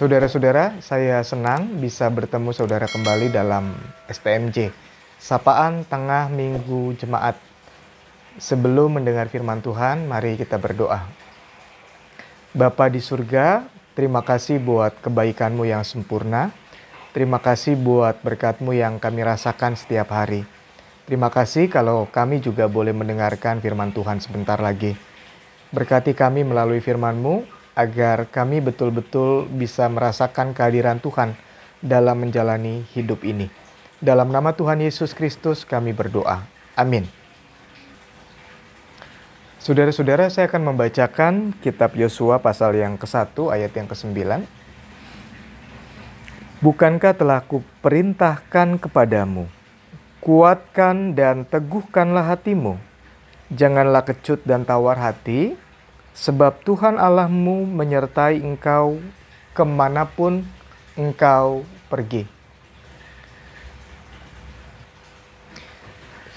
Saudara-saudara, saya senang bisa bertemu saudara kembali dalam STMJ, Sapaan Tengah Minggu Jemaat. Sebelum mendengar firman Tuhan, mari kita berdoa. Bapa di surga, terima kasih buat kebaikan-Mu yang sempurna. Terima kasih buat berkat-Mu yang kami rasakan setiap hari. Terima kasih kalau kami juga boleh mendengarkan firman Tuhan sebentar lagi. Berkati kami melalui firman-Mu, agar kami betul-betul bisa merasakan kehadiran Tuhan dalam menjalani hidup ini. Dalam nama Tuhan Yesus Kristus kami berdoa. Amin. Saudara-saudara, saya akan membacakan kitab Yosua pasal yang ke-1 ayat yang ke-9. Bukankah telah kuperintahkan kepadamu, kuatkan dan teguhkanlah hatimu, janganlah kecut dan tawar hati, sebab Tuhan Allahmu menyertai engkau kemanapun engkau pergi.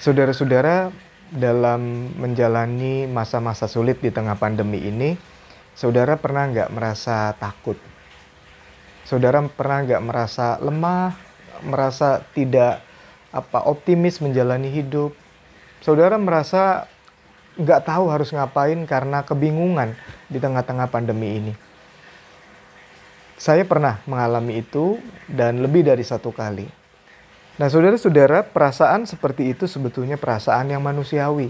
Saudara-saudara, dalam menjalani masa-masa sulit di tengah pandemi ini, saudara pernah nggak merasa takut? Saudara pernah nggak merasa lemah, merasa tidak optimis menjalani hidup? Saudara merasa nggak tahu harus ngapain karena kebingungan di tengah-tengah pandemi ini. Saya pernah mengalami itu dan lebih dari satu kali. Nah, saudara-saudara, perasaan seperti itu sebetulnya perasaan yang manusiawi.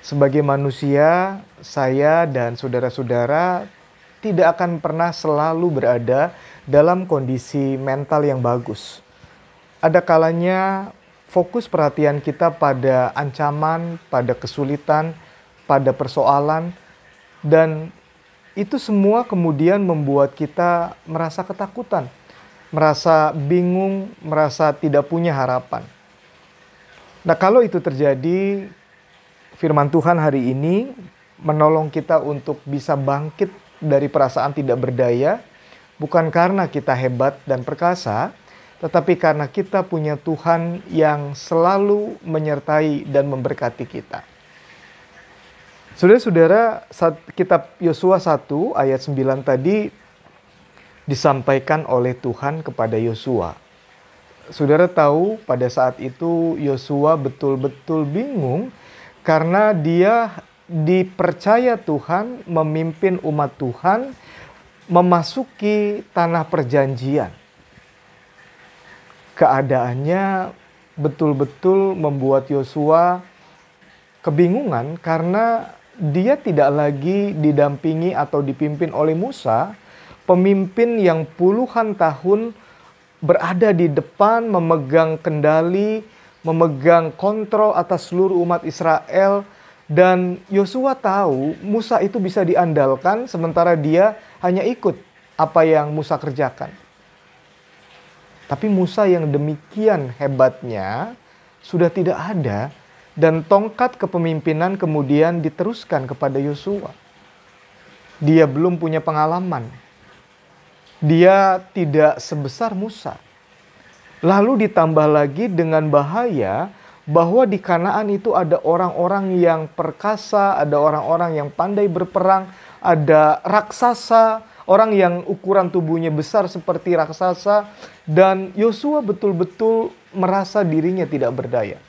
Sebagai manusia, saya dan saudara-saudara tidak akan pernah selalu berada dalam kondisi mental yang bagus. Ada kalanya fokus perhatian kita pada ancaman, pada kesulitan, pada persoalan, dan itu semua kemudian membuat kita merasa ketakutan, merasa bingung, merasa tidak punya harapan. Nah, kalau itu terjadi, firman Tuhan hari ini menolong kita untuk bisa bangkit dari perasaan tidak berdaya, bukan karena kita hebat dan perkasa, tetapi karena kita punya Tuhan yang selalu menyertai dan memberkati kita. Saudara-saudara, kitab Yosua 1 ayat 9 tadi disampaikan oleh Tuhan kepada Yosua. Saudara tahu pada saat itu Yosua betul-betul bingung karena dia dipercaya Tuhan memimpin umat Tuhan memasuki tanah perjanjian. Keadaannya betul-betul membuat Yosua kebingungan karena dia tidak lagi didampingi atau dipimpin oleh Musa, pemimpin yang puluhan tahun berada di depan, memegang kendali, memegang kontrol atas seluruh umat Israel. Dan Yosua tahu Musa itu bisa diandalkan sementara dia hanya ikut apa yang Musa kerjakan. Tapi Musa yang demikian hebatnya sudah tidak ada dan tongkat kepemimpinan kemudian diteruskan kepada Yosua. Dia belum punya pengalaman. Dia tidak sebesar Musa. Lalu ditambah lagi dengan bahaya bahwa di Kanaan itu ada orang-orang yang perkasa, ada orang-orang yang pandai berperang, ada raksasa, orang yang ukuran tubuhnya besar seperti raksasa, dan Yosua betul-betul merasa dirinya tidak berdaya.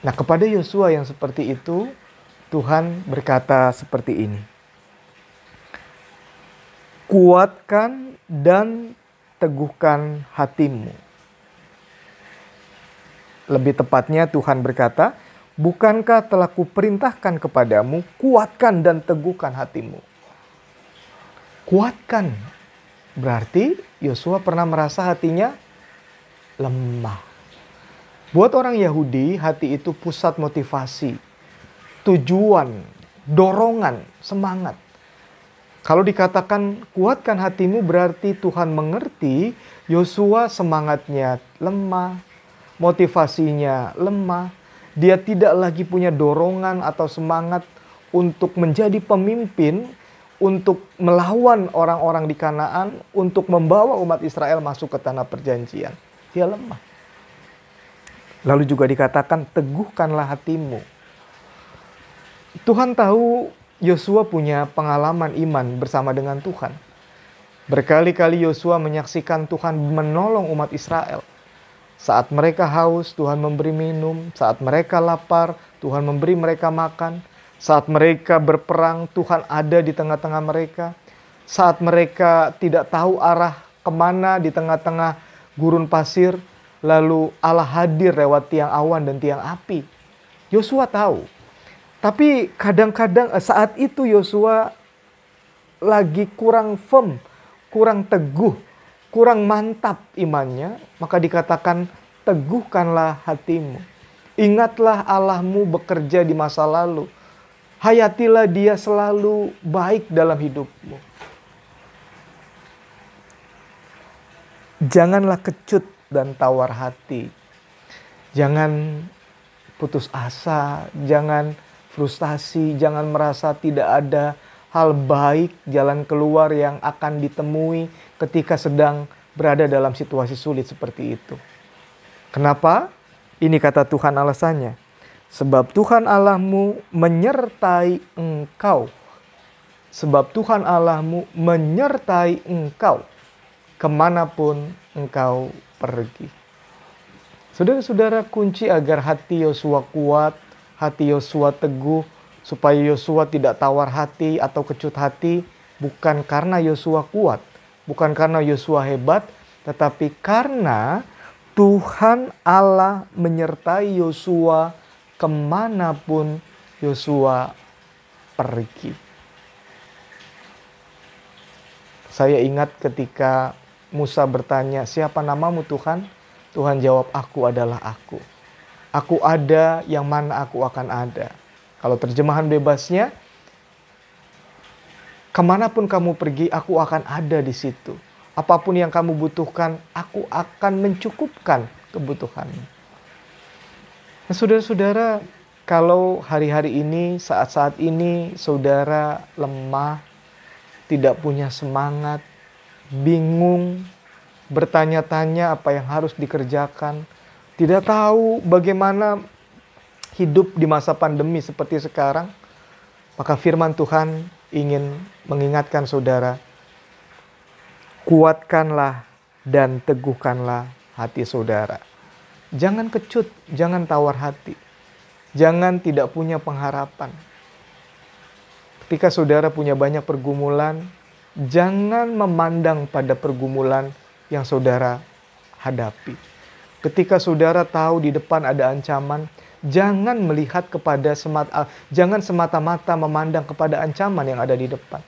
Nah, kepada Yosua yang seperti itu, Tuhan berkata seperti ini. Kuatkan dan teguhkan hatimu. Lebih tepatnya Tuhan berkata, bukankah telah kuperintahkan kepadamu, kuatkan dan teguhkan hatimu. Kuatkan. Berarti Yosua pernah merasa hatinya lemah. Buat orang Yahudi, hati itu pusat motivasi, tujuan, dorongan, semangat. Kalau dikatakan kuatkan hatimu berarti Tuhan mengerti Yosua semangatnya lemah, motivasinya lemah. Dia tidak lagi punya dorongan atau semangat untuk menjadi pemimpin, untuk melawan orang-orang di Kanaan, untuk membawa umat Israel masuk ke tanah perjanjian. Dia lemah. Lalu juga dikatakan teguhkanlah hatimu. Tuhan tahu Yosua punya pengalaman iman bersama dengan Tuhan. Berkali-kali Yosua menyaksikan Tuhan menolong umat Israel. Saat mereka haus, Tuhan memberi minum. Saat mereka lapar, Tuhan memberi mereka makan. Saat mereka berperang, Tuhan ada di tengah-tengah mereka. Saat mereka tidak tahu arah kemana di tengah-tengah gurun pasir, lalu Allah hadir lewat tiang awan dan tiang api. Yosua tahu. Tapi kadang-kadang saat itu Yosua lagi kurang firm, kurang teguh, kurang mantap imannya, maka dikatakan teguhkanlah hatimu. Ingatlah Allahmu bekerja di masa lalu. Hayatilah dia selalu baik dalam hidupmu. Janganlah kecut dan tawar hati. Jangan putus asa, jangan frustasi, jangan merasa tidak ada hal baik, jalan keluar yang akan ditemui ketika sedang berada dalam situasi sulit seperti itu. Kenapa? Ini kata Tuhan alasannya. Sebab Tuhan Allahmu menyertai engkau. Sebab Tuhan Allahmu menyertai engkau kemanapun engkau pergi. Saudara-saudara, kunci agar hati Yosua kuat, hati Yosua teguh, supaya Yosua tidak tawar hati atau kecut hati, bukan karena Yosua kuat, bukan karena Yosua hebat, tetapi karena Tuhan Allah menyertai Yosua kemanapun Yosua pergi. Saya ingat ketika Musa bertanya, "Siapa namamu Tuhan?" Tuhan jawab, "Aku adalah aku. Aku ada yang mana aku akan ada." Kalau terjemahan bebasnya, kemanapun kamu pergi, aku akan ada di situ. Apapun yang kamu butuhkan, aku akan mencukupkan kebutuhanmu. Nah, saudara-saudara, kalau hari-hari ini, saat-saat ini, saudara lemah, tidak punya semangat, bingung, bertanya-tanya apa yang harus dikerjakan, tidak tahu bagaimana hidup di masa pandemi seperti sekarang, maka firman Tuhan ingin mengingatkan saudara, kuatkanlah dan teguhkanlah hati saudara. Jangan kecut, jangan tawar hati, jangan tidak punya pengharapan. Ketika saudara punya banyak pergumulan, jangan memandang pada pergumulan yang saudara hadapi. Ketika saudara tahu di depan ada ancaman, jangan melihat kepada jangan semata-mata memandang kepada ancaman yang ada di depan.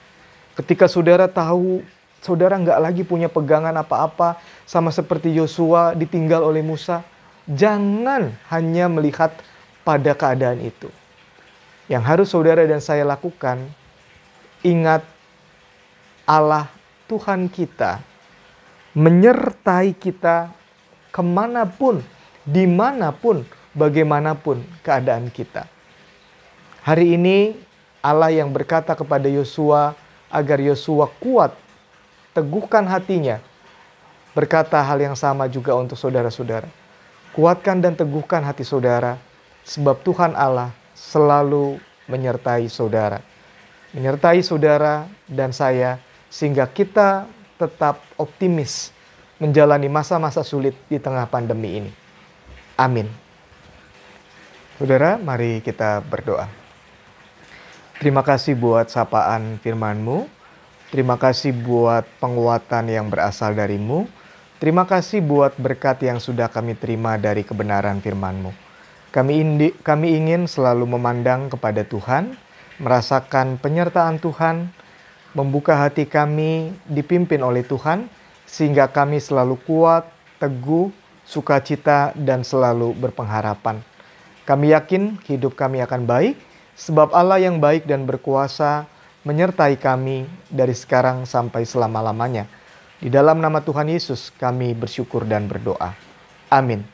Ketika saudara tahu, saudara nggak lagi punya pegangan apa-apa, sama seperti Yosua ditinggal oleh Musa, jangan hanya melihat pada keadaan itu. Yang harus saudara dan saya lakukan, ingat Allah Tuhan kita menyertai kita kemanapun, dimanapun, bagaimanapun keadaan kita. Hari ini Allah yang berkata kepada Yosua agar Yosua kuat, teguhkan hatinya, berkata hal yang sama juga untuk saudara-saudara. Kuatkan dan teguhkan hati saudara, sebab Tuhan Allah selalu menyertai saudara. Menyertai saudara dan saya, sehingga kita tetap optimis menjalani masa-masa sulit di tengah pandemi ini. Amin. Saudara, mari kita berdoa. Terima kasih buat sapaan firman-Mu. Terima kasih buat penguatan yang berasal dari-Mu. Terima kasih buat berkat yang sudah kami terima dari kebenaran firman-Mu. Kami ingin selalu memandang kepada Tuhan, merasakan penyertaan Tuhan, membuka hati kami dipimpin oleh Tuhan, sehingga kami selalu kuat, teguh, sukacita, dan selalu berpengharapan. Kami yakin hidup kami akan baik, sebab Allah yang baik dan berkuasa menyertai kami dari sekarang sampai selama-lamanya. Di dalam nama Tuhan Yesus kami bersyukur dan berdoa. Amin.